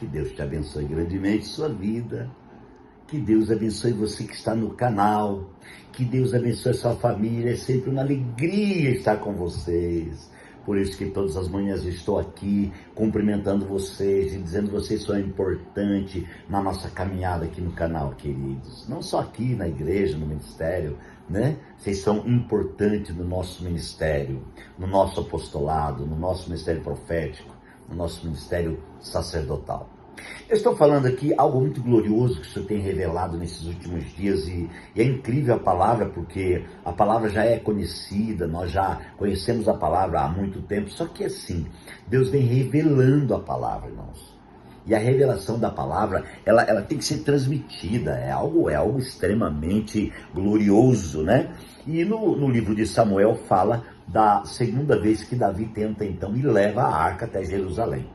Que Deus te abençoe grandemente sua vida. Que Deus abençoe você que está no canal. Que Deus abençoe sua família. É sempre uma alegria estar com vocês. Por isso que todas as manhãs eu estou aqui cumprimentando vocês e dizendo que vocês são importantes na nossa caminhada aqui no canal, queridos. Não só aqui na igreja, no ministério, né? Vocês são importantes no nosso ministério, no nosso apostolado, no nosso ministério profético, no nosso ministério sacerdotal. Eu estou falando aqui algo muito glorioso que o Senhor tem revelado nesses últimos dias e é incrível a palavra, porque a palavra já é conhecida, nós já conhecemos a palavra há muito tempo, só que assim, Deus vem revelando a palavra, irmãos. E a revelação da palavra, ela tem que ser transmitida, é algo extremamente glorioso, né? E no livro de Samuel fala da segunda vez que Davi tenta então e leva a arca até Jerusalém.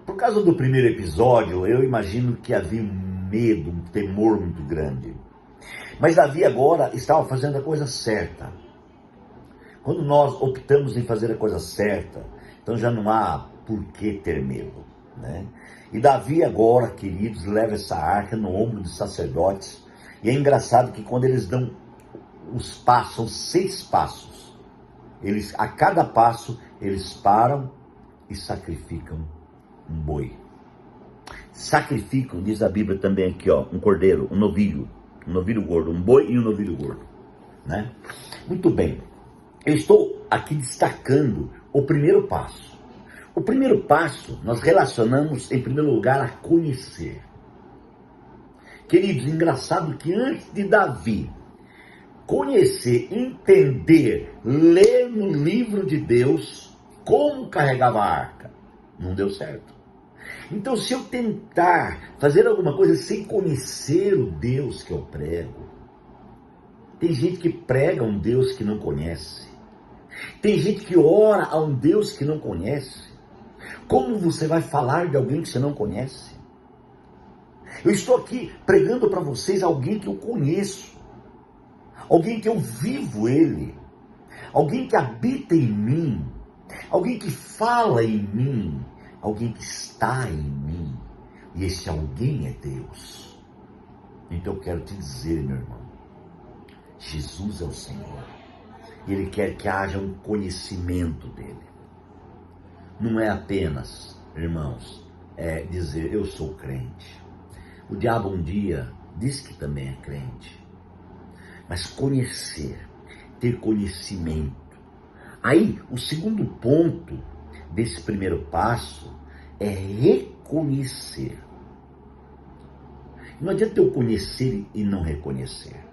Por causa do primeiro episódio, eu imagino que havia um medo, um temor muito grande. Mas Davi agora estava fazendo a coisa certa. Quando nós optamos em fazer a coisa certa, então já não há por que ter medo, né? E Davi agora, queridos, leva essa arca no ombro dos sacerdotes. E é engraçado que quando eles dão os passos, são 6 passos. A cada passo, eles param e sacrificam um boi. Sacrificam, diz a Bíblia também aqui, ó, um cordeiro, um novilho gordo, um boi e um novilho gordo, né? Muito bem, eu estou aqui destacando o primeiro passo. O primeiro passo, nós relacionamos em primeiro lugar a conhecer. Queridos, engraçado que antes de Davi conhecer, entender, ler no livro de Deus como carregava a arca, não deu certo. Então, se eu tentar fazer alguma coisa sem conhecer o Deus que eu prego, tem gente que prega um Deus que não conhece, tem gente que ora a um Deus que não conhece. Como você vai falar de alguém que você não conhece? Eu estou aqui pregando para vocês alguém que eu conheço, alguém que eu vivo ele, alguém que habita em mim, alguém que fala em mim, alguém que está em mim, e esse alguém é Deus. Então eu quero te dizer, meu irmão, Jesus é o Senhor, e Ele quer que haja um conhecimento dEle. Não é apenas, irmãos, dizer eu sou crente. O diabo um dia diz que também é crente, mas conhecer, ter conhecimento. Aí, o segundo ponto desse primeiro passo é reconhecer. Não adianta eu conhecer e não reconhecer.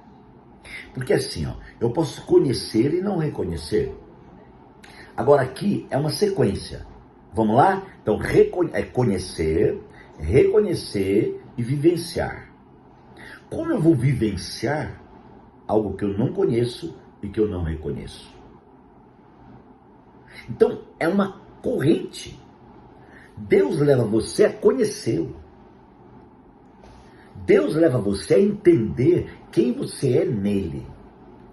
Porque assim, ó, eu posso conhecer e não reconhecer. Agora aqui é uma sequência. Vamos lá? Então, conhecer, reconhecer e vivenciar. Como eu vou vivenciar algo que eu não conheço e que eu não reconheço? Então, é uma corrente. Deus leva você a conhecê-lo. Deus leva você a entender quem você é nele.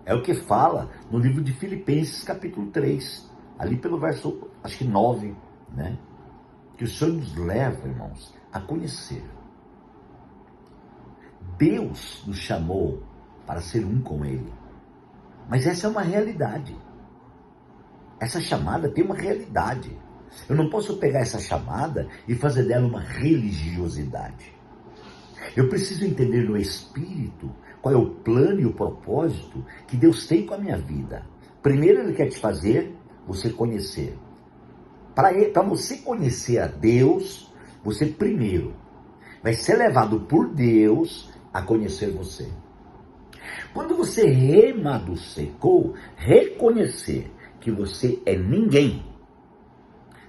É o que fala no livro de Filipenses, capítulo 3, ali pelo verso, acho que 9, né? Que o Senhor nos leva, irmãos, a conhecer. Deus nos chamou para ser um com Ele. Mas essa é uma realidade. Essa chamada tem uma realidade. Eu não posso pegar essa chamada e fazer dela uma religiosidade. Eu preciso entender no Espírito qual é o plano e o propósito que Deus tem com a minha vida. Primeiro Ele quer te fazer você conhecer. Para você conhecer a Deus, você primeiro vai ser levado por Deus a conhecer você. Quando você secou, reconhecer que você é ninguém,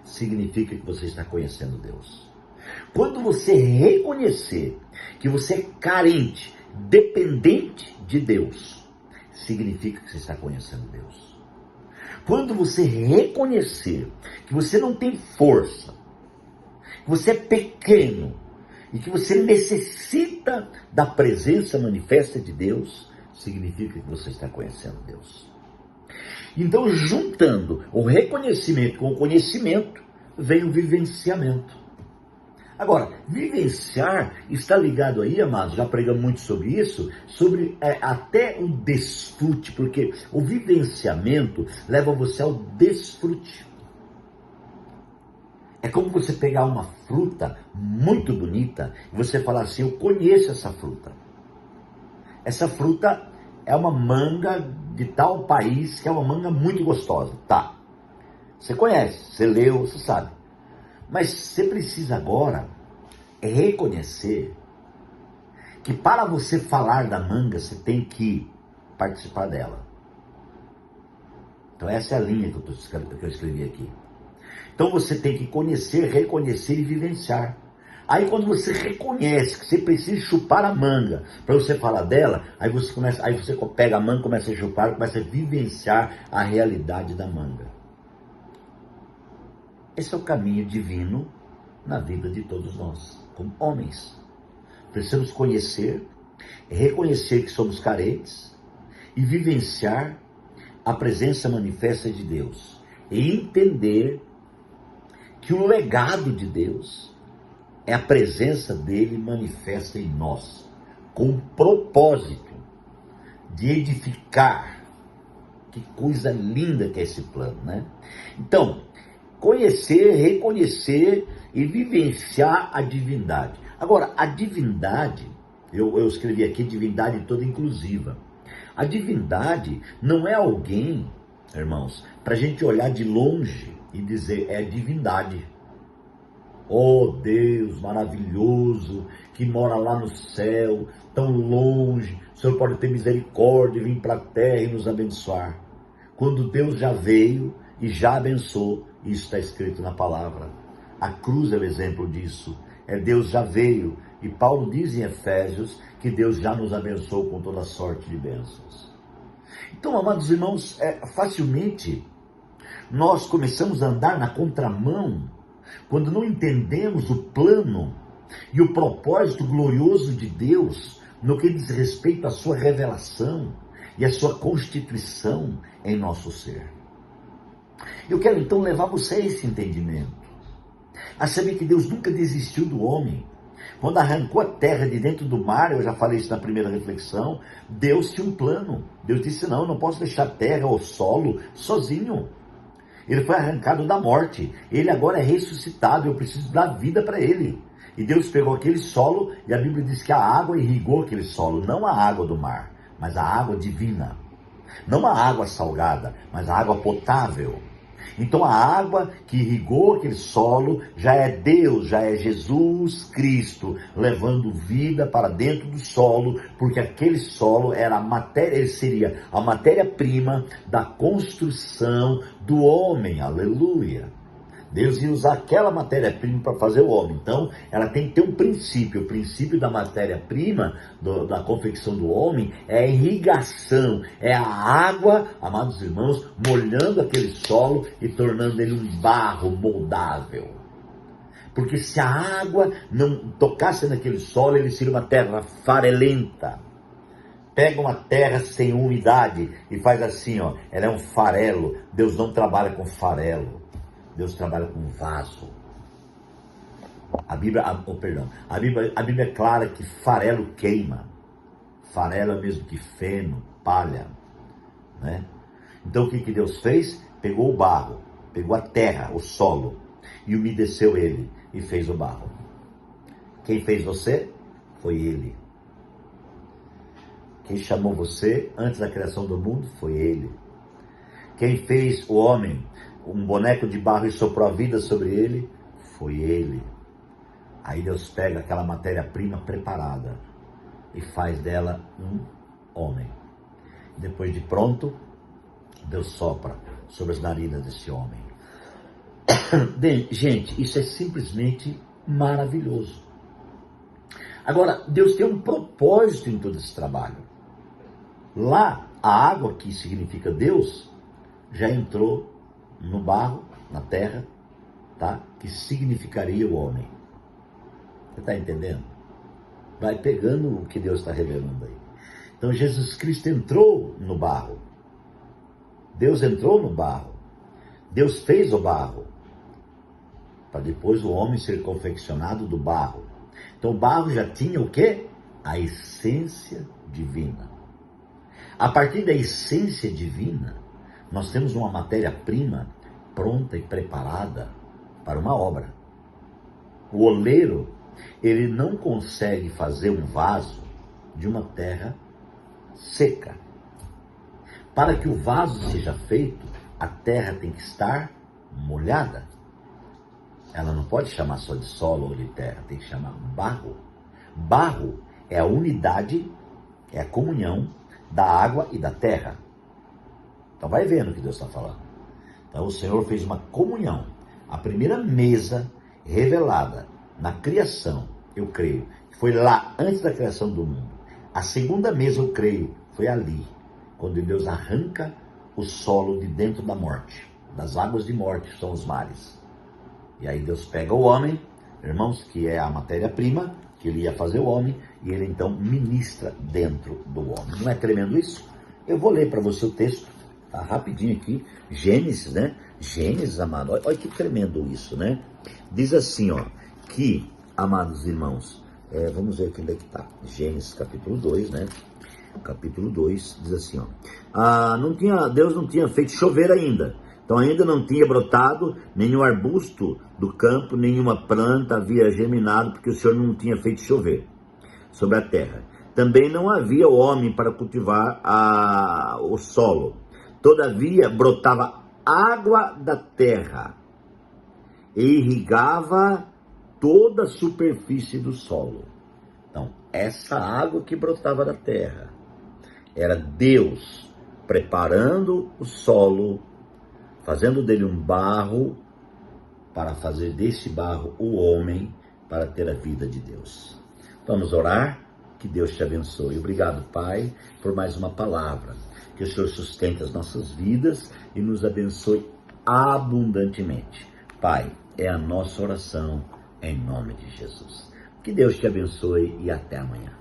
significa que você está conhecendo Deus. Quando você reconhecer que você é carente, dependente de Deus, significa que você está conhecendo Deus. Quando você reconhecer que você não tem força, que você é pequeno e que você necessita da presença manifesta de Deus, significa que você está conhecendo Deus. Então, juntando o reconhecimento com o conhecimento, vem o vivenciamento. Agora, vivenciar está ligado aí, amados, já pregamos muito sobre isso, sobre até o desfrute, porque o vivenciamento leva você ao desfrute. É como você pegar uma fruta muito bonita e você falar assim, eu conheço essa fruta. Essa fruta é uma manga de tal país que é uma manga muito gostosa. Tá, você conhece, você leu, você sabe. Mas você precisa agora reconhecer que para você falar da manga, você tem que participar dela. Então essa é a linha que eu escrevi aqui. Então você tem que conhecer, reconhecer e vivenciar. Aí quando você reconhece que você precisa chupar a manga para você falar dela, aí você pega a manga, começa a chupar, começa a vivenciar a realidade da manga. Esse é o caminho divino na vida de todos nós, como homens. Precisamos conhecer, reconhecer que somos carentes e vivenciar a presença manifesta de Deus. E entender que o legado de Deus é a presença dele manifesta em nós, com o propósito de edificar. Que coisa linda que é esse plano, né? Então, conhecer, reconhecer e vivenciar a divindade. Agora, a divindade, eu escrevi aqui divindade toda inclusiva. A divindade não é alguém, irmãos, para a gente olhar de longe e dizer é divindade. Oh Deus maravilhoso, que mora lá no céu, tão longe, o Senhor pode ter misericórdia e vir para a terra e nos abençoar. Quando Deus já veio e já abençoou, isso está escrito na palavra. A cruz é o exemplo disso. Deus já veio. E Paulo diz em Efésios que Deus já nos abençoou com toda sorte de bênçãos. Então, amados irmãos, facilmente nós começamos a andar na contramão quando não entendemos o plano e o propósito glorioso de Deus no que diz respeito à sua revelação e à sua constituição em nosso ser. Eu quero então levar você a esse entendimento, a saber que Deus nunca desistiu do homem. Quando arrancou a terra de dentro do mar, eu já falei isso na primeira reflexão, Deus tinha um plano. Deus disse, não, eu não posso deixar a terra ou o solo sozinho. Ele foi arrancado da morte, ele agora é ressuscitado, eu preciso dar vida para ele. E Deus pegou aquele solo, e a Bíblia diz que a água irrigou aquele solo, não a água do mar, mas a água divina. Não a água salgada, mas a água potável. Então a água que irrigou aquele solo já é Deus, já é Jesus Cristo, levando vida para dentro do solo, porque aquele solo era a matéria, ele seria a matéria-prima da construção do homem, aleluia. Deus ia usar aquela matéria-prima para fazer o homem. Então, ela tem que ter um princípio. O princípio da matéria-prima, da confecção do homem, é a irrigação. É a água, amados irmãos, molhando aquele solo e tornando ele um barro moldável. Porque se a água não tocasse naquele solo, ele seria uma terra farelenta. Pega uma terra sem umidade e faz assim, ó, ela é um farelo. Deus não trabalha com farelo. Deus trabalha com vaso. A Bíblia é clara que farelo queima. Farelo é mesmo que feno, palha, né? Então o que Deus fez? Pegou o barro, pegou a terra, o solo, e umedeceu ele e fez o barro. Quem fez você? Foi ele. Quem chamou você antes da criação do mundo? Foi ele. Quem fez o homem um boneco de barro e soprou a vida sobre ele? Foi ele. Aí Deus pega aquela matéria-prima preparada e faz dela um homem. Depois de pronto, Deus sopra sobre as narinas desse homem. Bem, gente, isso é simplesmente maravilhoso. Agora, Deus tem um propósito em todo esse trabalho. Lá, a água, que significa Deus, já entrou no barro, na terra, tá? Que significaria o homem. Você está entendendo? Vai pegando o que Deus está revelando aí. Então Jesus Cristo entrou no barro. Deus entrou no barro. Deus fez o barro. para depois o homem ser confeccionado do barro. Então o barro já tinha o quê? A essência divina. A partir da essência divina, nós temos uma matéria-prima pronta e preparada para uma obra. O oleiro, ele não consegue fazer um vaso de uma terra seca. Para que o vaso seja feito, a terra tem que estar molhada. Ela não pode chamar só de solo ou de terra, tem que chamar barro. Barro é a unidade, é a comunhão da água e da terra. Então vai vendo o que Deus está falando. Então o Senhor fez uma comunhão. A primeira mesa revelada na criação, eu creio, foi lá antes da criação do mundo. A segunda mesa, eu creio, foi ali, quando Deus arranca o solo de dentro da morte, das águas de morte, que são os mares. E aí Deus pega o homem, irmãos, que é a matéria-prima, que ele ia fazer o homem, e ele então ministra dentro do homem. Não é tremendo isso? Eu vou ler para você o texto, tá rapidinho aqui, Gênesis, né? Gênesis, amado, olha que tremendo isso, né? Diz assim, ó, que, amados irmãos, vamos ver aqui onde é que está. Gênesis capítulo 2, né? Capítulo 2, diz assim, ó. Deus não tinha feito chover ainda. Então ainda não tinha brotado nenhum arbusto do campo, nenhuma planta havia germinado, porque o Senhor não tinha feito chover sobre a terra. Também não havia homem para cultivar o solo. Todavia brotava água da terra e irrigava toda a superfície do solo. Então, essa água que brotava da terra era Deus preparando o solo, fazendo dele um barro, para fazer desse barro o homem, para ter a vida de Deus. Vamos orar? Que Deus te abençoe. Obrigado, Pai, por mais uma palavra. Que o Senhor sustente as nossas vidas e nos abençoe abundantemente. Pai, é a nossa oração em nome de Jesus. Que Deus te abençoe e até amanhã.